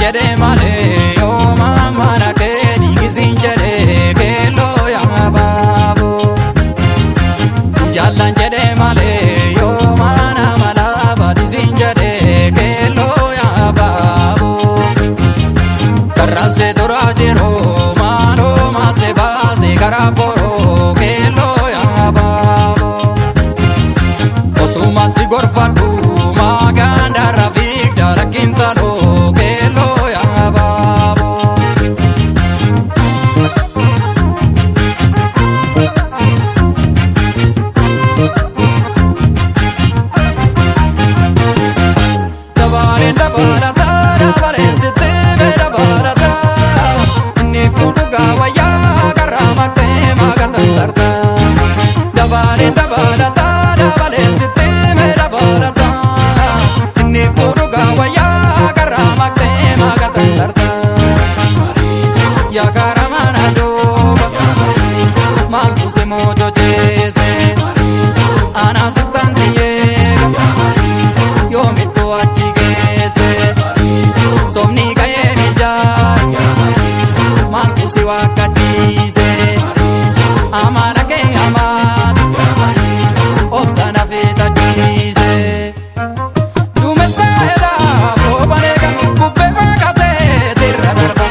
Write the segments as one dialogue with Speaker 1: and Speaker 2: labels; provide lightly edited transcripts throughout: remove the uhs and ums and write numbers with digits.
Speaker 1: jede male yo mama na ke digisin jede ke lo ya babo jalan jede male yo mana mala badisin jede ke lo ya babo karase durajero mano mase base karaporo ke lo ya babo osuma sigorfatu maganda rafik darakintalo ya karamana doba mal puse mojo jese ana saktan siega yo mito achigese somni kaye mijar mal puse wakatise amala ke amat opsana feta jise dumesera obanega kubbe magate dirrabarba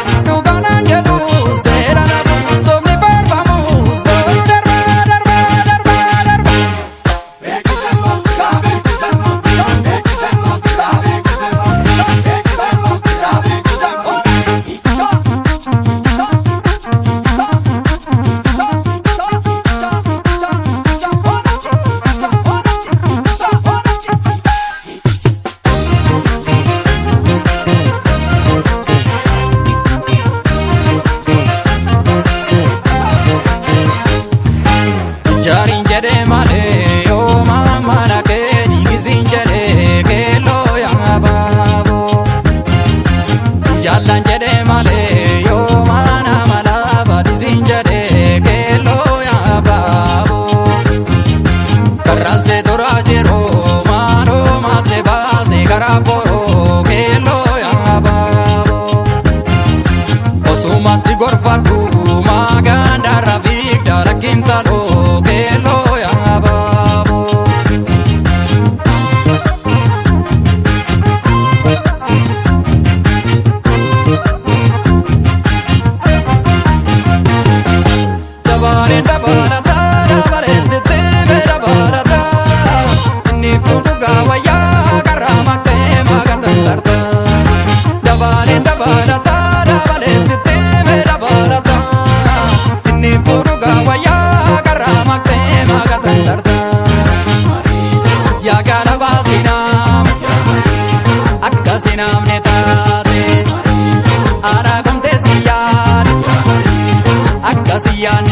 Speaker 1: jarin jede male yo mama na ke digisin jede ke lo ya babo jalan jede male yo mana mala badisin jede ke lo ya babo karase durajero mano mase base karaporo ke lo ya babo osuma sigorfatu maganda rafik darakintalo ya garabasinam akkasinam netate ara kontesiyan akkasiyan